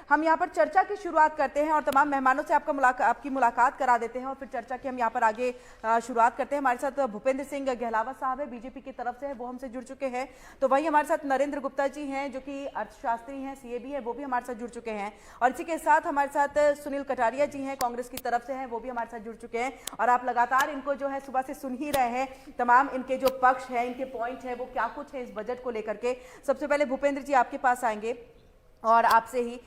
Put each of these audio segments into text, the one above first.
हम यहाँ पर चर्चा की शुरुआत करते हैं और तमाम मेहमानों से आपकी मुलाकात करा देते हैं और फिर चर्चा की हम यहाँ पर आगे शुरुआत करते हैं। हमारे साथ भूपेंद्र सिंह गहलावत साहब है, बीजेपी की तरफ से है, वो हमसे जुड़ चुके हैं। तो वही हमारे साथ नरेंद्र गुप्ता जी हैं जो कि अर्थशास्त्री हैं, सीए भी है, वो भी हमारे साथ जुड़ चुके हैं। और इसी के साथ हमारे साथ सुनील कटारिया जी हैं, कांग्रेस की तरफ से हैं, वो भी हमारे साथ जुड़ चुके हैं। और आप लगातार इनको जो है सुबह से सुन ही रहे हैं, तमाम इनके जो पक्ष है, इनके पॉइंट है, वो क्या कुछ है इस बजट को लेकर के। सबसे पहले भूपेंद्र जी आपके पास आएंगे और आपसे ही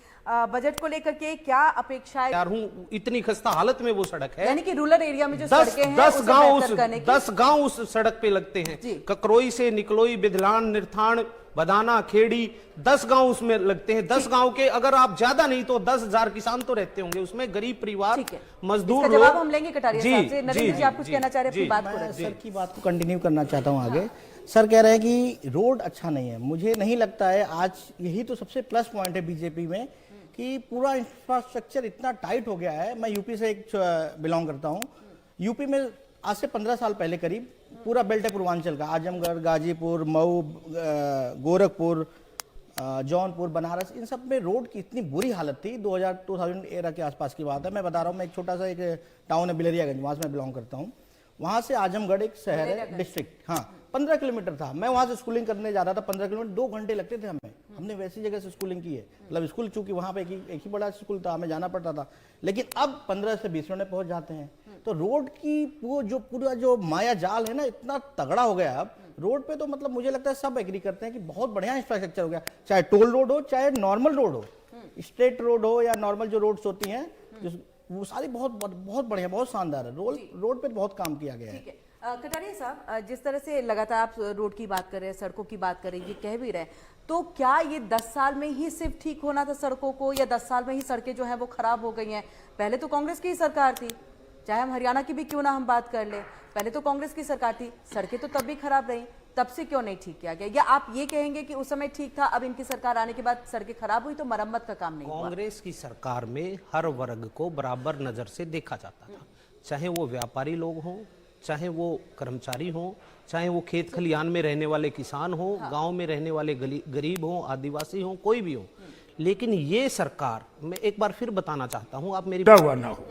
बजट को लेकर के क्या अपेक्षाएं। यार हूँ इतनी खस्ता हालत में वो सड़क है, यानी कि रूरल एरिया में जो सड़कें हैं 10 गांव उस सड़क पे लगते हैं। ककरोई से निकलोई, बिधलान, निरथाण, बदाना, खेड़ी, 10 गांव उसमें लगते हैं। 10 गांव के अगर आप ज्यादा नहीं तो 10,000 किसान तो रहते होंगे उसमें, गरीब परिवार, मजदूर लोग। जवाब हम लेंगे कटारिया साहब से। नरेंद्र जी आप कुछ कहना चाह रहे हैं अपनी बात को? सर की बात को कंटिन्यू करना चाहता हूं आगे। सर कह रहे हैं कि रोड अच्छा नहीं है। मुझे नहीं लगता है, आज यही तो सबसे प्लस पॉइंट है बीजेपी में कि पूरा इंफ्रास्ट्रक्चर इतना टाइट हो गया है। मैं यूपी से बिलोंग करता हूं। यूपी में आज से 15 साल पहले करीब पूरा बेल्ट है पूर्वांचल का, आजमगढ़, गाजीपुर, मऊ, गोरखपुर, जौनपुर, बनारस, इन सब में रोड की इतनी बुरी हालत थी। 2000 एरा के आसपास की बात है। मैं बता रहा हूँ, मैं एक छोटा सा एक टाउन है बिलरियागंज, वहाँ से मैं बिलोंग करता हूँ। वहाँ से आजमगढ़ एक शहर है, डिस्ट्रिक्ट, हाँ 15 किलोमीटर था। मैं वहाँ से स्कूलिंग करने जाता था, 15 किलोमीटर 2 घंटे लगते थे हमें। हमने वैसी जगह से स्कूलिंग की है, मतलब स्कूल चूंकि वहाँ पे एक ही बड़ा स्कूल था, हमें जाना पड़ता था। लेकिन अब 15 से 20 मिनट पहुँच जाते हैं। तो रोड की पूरा जो माया जाल है ना, इतना तगड़ा हो गया अब रोड पे। तो मतलब मुझे लगता है सब एग्री करते हैं कि बहुत बढ़िया इंफ्रास्ट्रक्चर हो गया, चाहे टोल रोड हो, चाहे नॉर्मल रोड हो, स्ट्रेट रोड हो या नॉर्मल जो रोड्स होती हैं, वो सारी बहुत बढ़िया, बहुत शानदार है। रोड पे बहुत काम किया गया है। कटारिया साहब, जिस तरह से लगातार आप रोड की बात कर रहे हैं, सड़कों की बात कर रहे हैं, ये कह भी रहे हैं, तो क्या ये 10 साल में ही सिर्फ ठीक होना था सड़कों को, या 10 साल में ही सड़कें जो हैं वो खराब हो गई हैं? पहले तो कांग्रेस की ही सरकार थी, चाहे हम हरियाणा की भी क्यों ना हम बात कर ले, पहले तो कांग्रेस की सरकार थी, सड़कें तो तब भी खराब रही, तब से क्यों नहीं ठीक किया गया? या आप ये कहेंगे कि उस समय ठीक था, अब इनकी सरकार आने के बाद सड़कें खराब हुई तो मरम्मत का काम नहीं हुआ? कांग्रेस की सरकार में हर वर्ग को बराबर नजर से देखा जाता था, चाहे वो व्यापारी लोग हों, चाहे वो कर्मचारी हों, चाहे वो खेत खलियान में रहने वाले किसान हों, गांव में रहने वाले गरीब हों, आदिवासी हों, कोई भी हो। लेकिन ये सरकार, मैं एक बार फिर बताना चाहता हूं, आप मेरी हुआ ना हो,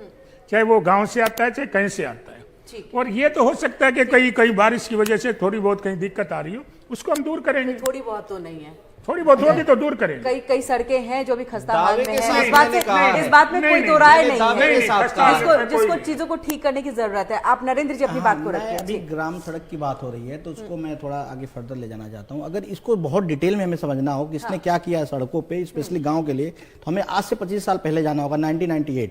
चाहे वो गांव से आता है चाहे कहीं से आता है। और ये तो हो सकता है कि कई बारिश की वजह से थोड़ी बहुत कहीं दिक्कत आ रही हो, उसको हम दूर करेंगे। थोड़ी बहुत तो नहीं है, थोड़ी बहुत होगी तो दूर करेंगे। कई सड़कें हैं जो भी खस्ता हाल में है। इस बात में कोई दो राय नहीं है, जिसको चीजों को ठीक करने की जरूरत है। आप नरेंद्र जी अपनी बात को रखिए। अभी ग्राम सड़क की बात हो रही है तो उसको मैं थोड़ा आगे फर्दर ले जाना चाहता हूँ। अगर इसको बहुत डिटेल में हमें समझना हो कि इसने क्या किया है सड़कों पे, स्पेशली गाँव के लिए, तो हमें आज से 25 साल पहले जाना होगा। 1998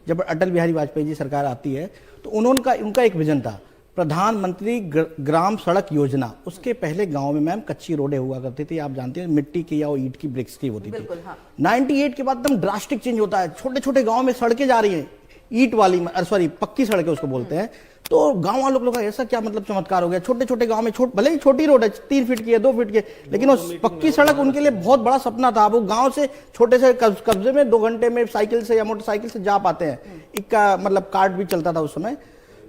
जब अटल बिहारी वाजपेयी जी सरकार आती है तो उनका एक विजन था, प्रधानमंत्री ग्राम सड़क योजना। उसके पहले गांव में मैम कच्ची रोडें हुआ करती थी, आप जानते हैं, मिट्टी की या ईंट की, ब्रिक्स की होती थी। हाँ। 98 के बाद एकदम ड्रास्टिक चेंज होता है, छोटे छोटे गांव में सड़कें जा रही हैं, ईंट वाली, सॉरी पक्की सड़कें उसको बोलते हैं। तो गांव वालों लोग ऐसा क्या मतलब चमत्कार हो गया, छोटे छोटे गांव में भले ही छोटी रोड है, 3 फीट की है, 2 फीट की, लेकिन उस पक्की सड़क उनके लिए बहुत बड़ा सपना था। वो गांव से छोटे से कब्जे में 2 घंटे में साइकिल से या मोटरसाइकिल से जा पाते हैं। इक्का मतलब कार्ड भी चलता था उस समय,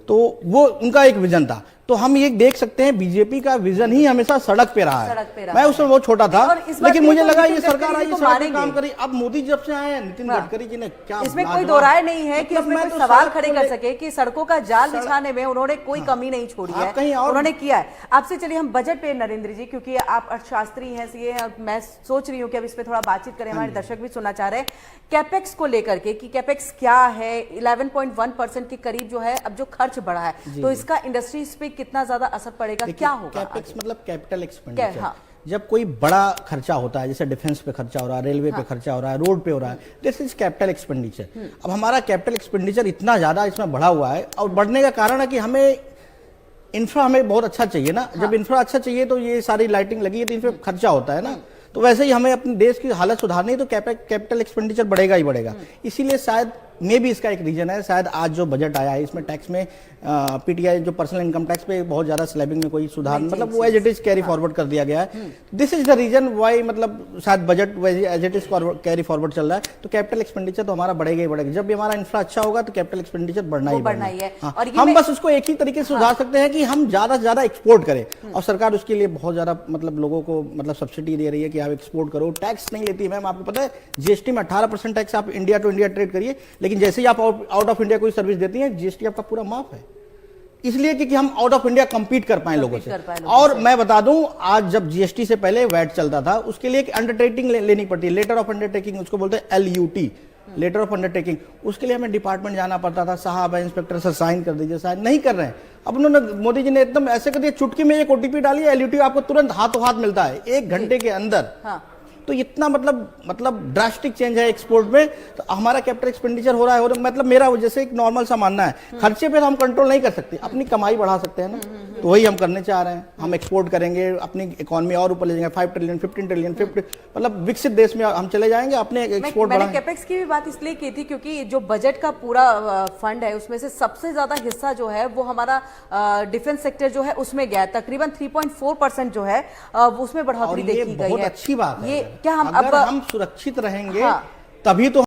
तो वो उनका एक विजन था। तो हम ये देख सकते हैं बीजेपी का विजन ही हमेशा सड़क पे रहा है। मैं उस समय बहुत छोटा था, लेकिन मुझे लगा ये सरकार आई, सड़क पे काम करी। अब मोदी जब से आए हैं, नितिन गडकरी जी ने क्या, इसमें कोई दो राय नहीं है कि इसमें कोई सवाल खड़े कर सके कि सड़कों का जाल बिछाने में उन्होंने कोई कमी नहीं छोड़ी है, उन्होंने किया है। आपसे चलिए हम बजट पे नरेंद्र जी, क्योंकि आप अर्थशास्त्री हैं, सीए हैं, मैं सोच रही हूँ कि अब इस पे थोड़ा बातचीत करें, हमारे दर्शक भी सुनना चाह रहे हैं कैपेक्स को लेकर के कि कैपेक्स क्या है। 11.1% के करीब जो है अब जो खर्च बढ़ा है, तो इसका इंडस्ट्रीज पे कितना ज्यादा असर पड़ेगा, क्या होगा? कैपेक्स मतलब कैपिटल एक्सपेंडिचर। हाँ। जब कोई बड़ा खर्चा होता है, जैसे डिफेंस पे खर्चा हो रहा है, रेलवे पे खर्चा हो रहा है, रोड पे हो रहा है, दिस इज कैपिटल एक्सपेंडिचर। अब हमारा कैपिटल एक्सपेंडिचर इतना ज्यादा इसमें बढ़ा हुआ है, और बढ़ने का कारण है कि हमें इंफ्रा हमें बहुत अच्छा चाहिए ना। जब इंफ्रा अच्छा चाहिए तो ये सारी लाइटिंग लगी है तो इन पर खर्चा होता है ना। तो वैसे ही हमें अपने देश की हालत सुधारनी है तो कैपिटल एक्सपेंडिचर बढ़ेगा ही बढ़ेगा। इसीलिए शायद मे भी इसका एक रीजन है, शायद आज जो बजट आया है इसमें टैक्स में पीटीआई जो पर्सनल इनकम टैक्स पे बहुत ज्यादा स्लैबिंग में कोई सुधार, मतलब वो as it is carry forward कर दिया गया है। This is the reason why, मतलब शायद budget as it is carry forward चल रहा है। तो कैपिटल एक्सपेंडिचर तो हमारा बढ़ेगा ही बढ़ेगा। जब भी हमारा इंफ्रा अच्छा होगा तो कैपिटल एक्सपेंडिचर बढ़ना ही है। हाँ, और हम बस उसको एक ही तरीके से सुधार सकते हैं कि हम ज्यादा से ज्यादा एक्सपोर्ट करें, और सरकार उसके लिए बहुत ज्यादा मतलब लोगों को मतलब सब्सिडी दे रही है कि आप एक्सपोर्ट करो। टैक्स नहीं लेती मैम, आपको पता है जीएसटी में 18% टैक्स आप इंडिया टू इंडिया ट्रेड करिए, लेकिन जैसे ही आप आउट ऑफ इंडिया कोई सर्विस देती हैं जीएसटी आपका पूरा माफ है, इसलिए कि हम आउट ऑफ इंडिया कंपीट कर पाए लोगों से। और मैं बता दूं, आज जब जीएसटी से पहले वैट चलता था उसके लिए एक अंडरटेकिंग लेनी पड़ती है, लेटर ऑफ अंडरटेकिंग उसको बोलते हैं LUT, लेटर ऑफ अंडरटेकिंग। उसके लिए हमें डिपार्टमेंट जाना पड़ता था, साहब है इंस्पेक्टर सर साइन कर दीजिए, साइन नहीं कर रहे हैं। अब उन्होंने मोदी जी ने एकदम ऐसे कर दिया, चुटकी में एक OTP डालिए, LUT आपको तुरंत हाथों हाथ मिलता है 1 घंटे के अंदर। तो इतना मतलब ड्रास्टिक चेंज है एक्सपोर्ट में। तो हमारा कैपिटल एक्सपेंडिचर हो रहा है, मतलब मेरा जैसे एक नॉर्मल सा मानना है, खर्चे पे तो हम कंट्रोल नहीं कर सकते, अपनी कमाई बढ़ा सकते हैं ना, तो वही हम करने चाह रहे हैं। हम एक्सपोर्ट करेंगे, अपनी इकोनॉमी और ऊपर ले जाएंगे, 5 ट्रिलियन 15 ट्रिलियन 50, मतलब विकसित देश में हम चले जाएंगे, अपने एक्सपोर्ट मैंने कैपेक्स की भी बात इसलिए की थी क्योंकि जो बजट का पूरा फंड है उसमें से सबसे ज्यादा हिस्सा जो है वो हमारा डिफेंस सेक्टर जो है उसमें गया है, तकरीबन 3.4% जो है उसमें बढ़ोतरी देखी गई है। बहुत अच्छी बात है। ये क्या हम अगर हम सुरक्षित रहेंगे तभी तो